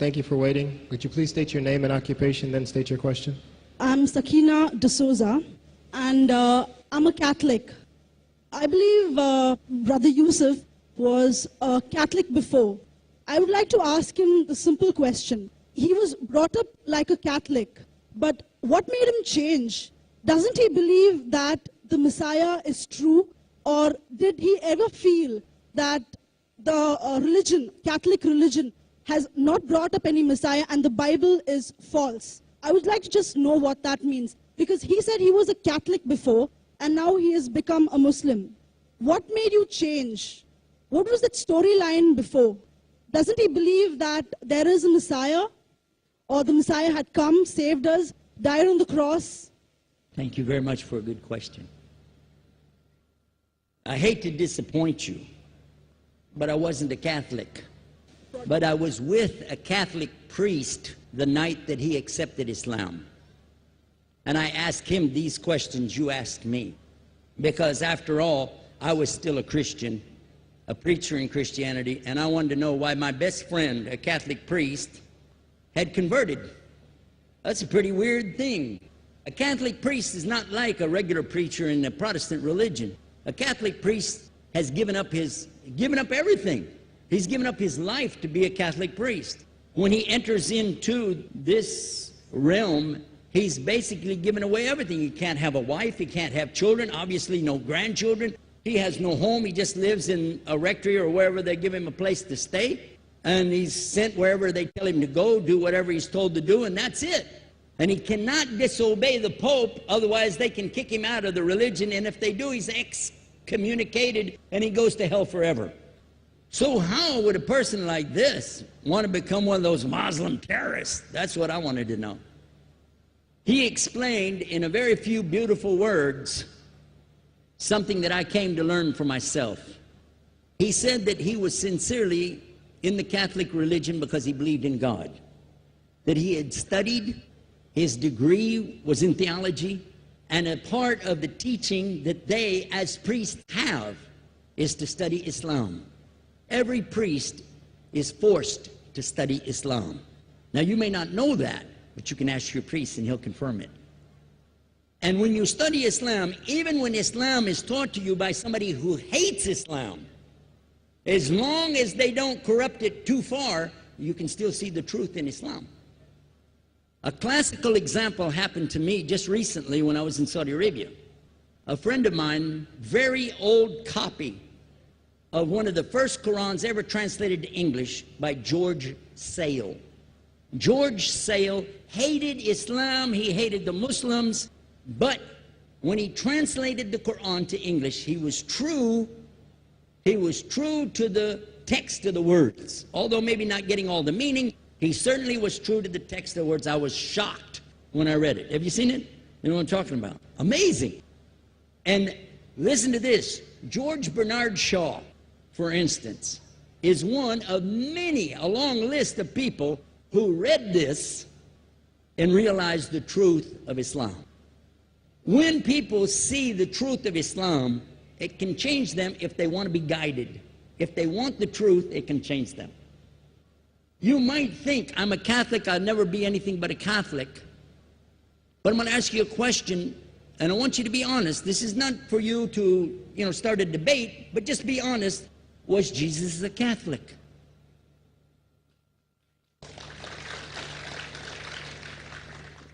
Thank you for waiting. Would you please state your name and occupation, then state your question? I'm Sakina D'Souza, and I'm a Catholic. I believe Brother Yusuf was a Catholic before. I would like to ask him the simple question. He was brought up like a Catholic, but what made him change? Doesn't he believe that the Messiah is true, or did he ever feel that the religion, Catholic religion, has not brought up any Messiah and the Bible is false? I would like to just know what that means, because he said he was a Catholic before and now he has become a Muslim. What made you change? What was that storyline before? Doesn't he believe that there is a Messiah, or the Messiah had come, saved us, died on the cross? Thank you very much for a good question. I hate to disappoint you, but I wasn't a Catholic. But I was with a Catholic priest the night that he accepted Islam. And I asked him these questions you asked me. Because after all, I was still a Christian, a preacher in Christianity, and I wanted to know why my best friend, a Catholic priest, had converted. That's a pretty weird thing. A Catholic priest is not like a regular preacher in the Protestant religion. A Catholic priest has given up everything. He's given up his life to be a Catholic priest. When he enters into this realm, he's basically given away everything. He can't have a wife, he can't have children, obviously no grandchildren. He has no home, he just lives in a rectory or wherever they give him a place to stay. And he's sent wherever they tell him to go, do whatever he's told to do, and that's it. And he cannot disobey the Pope, otherwise they can kick him out of the religion, and if they do, he's excommunicated and he goes to hell forever. So how would a person like this want to become one of those Muslim terrorists? That's what I wanted to know. He explained in a very few beautiful words something that I came to learn for myself. He said that he was sincerely in the Catholic religion because he believed in God, that he had studied, his degree was in theology, and a part of the teaching that they as priests have is to study Islam. Every priest is forced to study Islam. Now you may not know that, but you can ask your priest and he'll confirm it. And when you study Islam, even when Islam is taught to you by somebody who hates Islam, as long as they don't corrupt it too far, you can still see the truth in Islam. A classical example happened to me just recently when I was in Saudi Arabia. A friend of mine, very old copy of one of the first Qurans ever translated to English by George Sale. George Sale hated Islam, he hated the Muslims, but when he translated the Quran to English, he was true to the text of the words. Although maybe not getting all the meaning, he certainly was true to the text of the words. I was shocked when I read it. Have you seen it? You know what I'm talking about? Amazing. And listen to this. George Bernard Shaw, for instance, is one of many, a long list of people who read this and realized the truth of Islam. When people see the truth of Islam, it can change them if they want to be guided. If they want the truth, it can change them. You might think, I'm a Catholic, I'll never be anything but a Catholic. But I'm going to ask you a question, and I want you to be honest. This is not for you to, start a debate, but just be honest. Was Jesus a Catholic?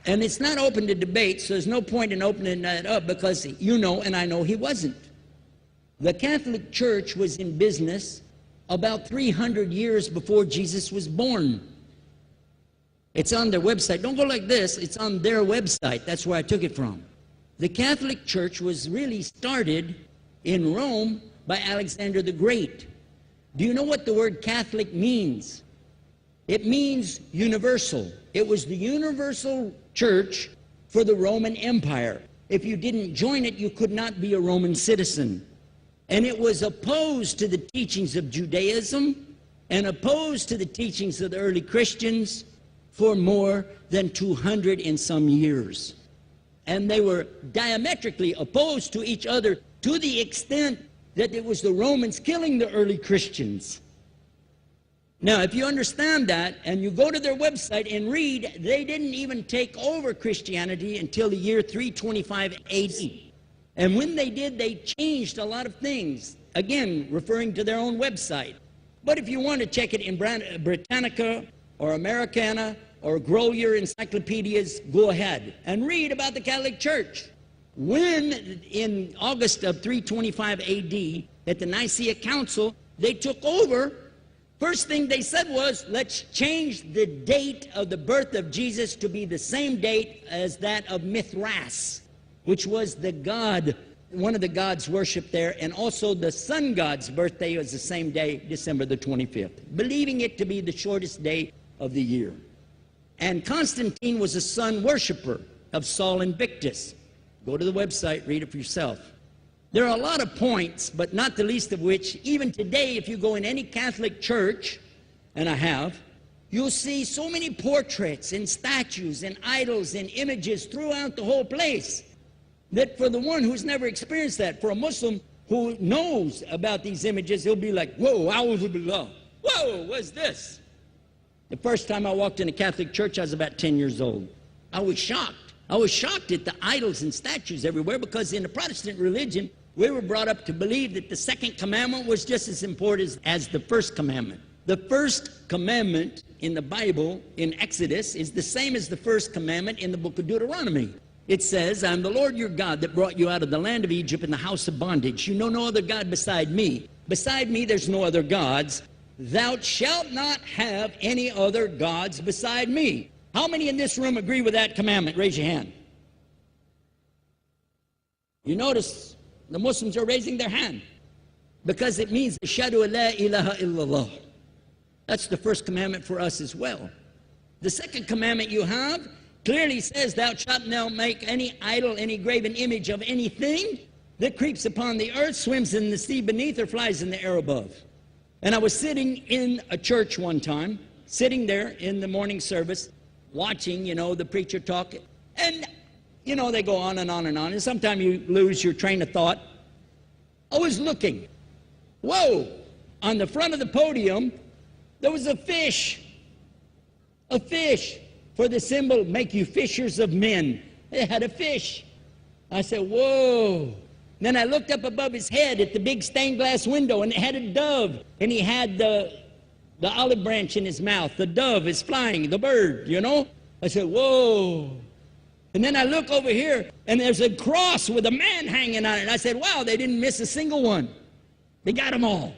And it's not open to debate, so there's no point in opening that up, because you know and I know he wasn't. The Catholic Church was in business about 300 years before Jesus was born. It's on their website. Don't go like this. It's on their website. That's where I took it from. The Catholic Church was really started in Rome by Alexander the Great. Do you know what the word Catholic means? It means universal. It was the universal church for the Roman Empire. If you didn't join it, you could not be a Roman citizen. And it was opposed to the teachings of Judaism and opposed to the teachings of the early Christians for more than 200 and some years. And they were diametrically opposed to each other to the extent that it was the Romans killing the early Christians. Now, if you understand that, and you go to their website and read, they didn't even take over Christianity until the year 325 AD. And when they did, they changed a lot of things, again, referring to their own website. But if you want to check it in Britannica or Americana or grow your encyclopedias, go ahead and read about the Catholic Church. When, in August of 325 AD, at the Nicaea Council, they took over, first thing they said was, let's change the date of the birth of Jesus to be the same date as that of Mithras, which was the god, one of the gods worshipped there, and also the sun god's birthday was the same day, December the 25th, believing it to be the shortest day of the year. And Constantine was a sun worshiper of Sol Invictus. Go to the website, read it for yourself. There are a lot of points, but not the least of which, even today, if you go in any Catholic church, and I have, you'll see so many portraits and statues and idols and images throughout the whole place that for the one who's never experienced that, for a Muslim who knows about these images, he'll be like, whoa, a'udhu billah. Whoa, what's this? The first time I walked in a Catholic church, I was about 10 years old. I was shocked. I was shocked at the idols and statues everywhere, because in the Protestant religion, we were brought up to believe that the second commandment was just as important as the first commandment. The first commandment in the Bible, in Exodus, is the same as the first commandment in the book of Deuteronomy. It says, I'm the Lord your God that brought you out of the land of Egypt in the house of bondage. You know no other God beside me. Beside me there's no other gods. Thou shalt not have any other gods beside me. How many in this room agree with that commandment? Raise your hand. You notice the Muslims are raising their hand because it means Ashhadu la ilaha illallah. That's the first commandment for us as well. The second commandment you have clearly says, thou shalt not make any idol, any graven image of anything that creeps upon the earth, swims in the sea beneath, or flies in the air above. And I was sitting in a church one time, sitting there in the morning service, watching, the preacher talk, and, they go on and on and on, and sometimes you lose your train of thought. I was looking. Whoa! On the front of the podium, there was a fish. A fish. For the symbol, make you fishers of men. They had a fish. I said, whoa. Then I looked up above his head at the big stained glass window, and it had a dove, and he had the olive branch in his mouth. The dove is flying, the bird, I said, whoa. And then I look over here, and there's a cross with a man hanging on it. I said, wow, they didn't miss a single one. They got them all.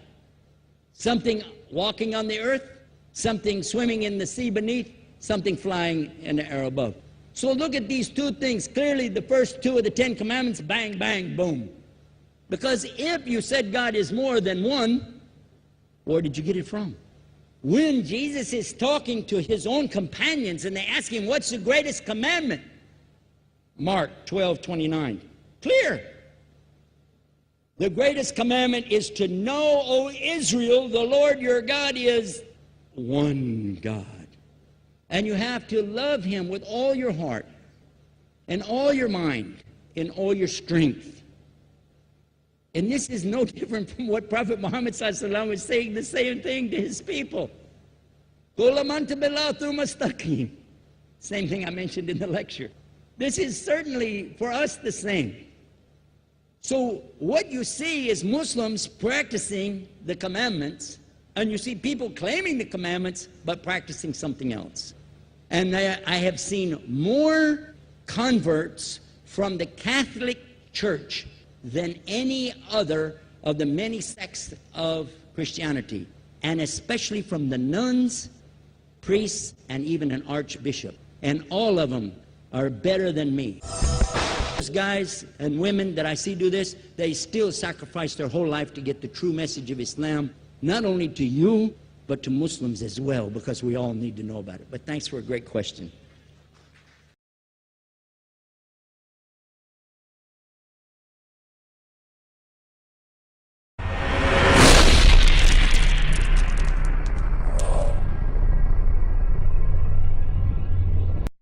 Something walking on the earth, something swimming in the sea beneath, something flying in the air above. So look at these two things. Clearly, the first two of the 10 commandments, bang, bang, boom. Because if you said God is more than one, where did you get it from? When Jesus is talking to his own companions and they ask him, what's the greatest commandment? Mark 12:29. Clear. The greatest commandment is to know, O Israel, the Lord your God is one God. And you have to love him with all your heart and all your mind and all your strength. And this is no different from what Prophet Muhammad ﷺ was saying, the same thing to his people. Same thing I mentioned in the lecture. This is certainly for us the same. So what you see is Muslims practicing the commandments, and you see people claiming the commandments but practicing something else. And I have seen more converts from the Catholic Church than any other of the many sects of Christianity, and especially from the nuns, priests, and even an archbishop. And all of them are better than me. Those guys and women that I see do this, they still sacrifice their whole life to get the true message of Islam, not only to you, but to Muslims as well, because we all need to know about it. But thanks for a great question.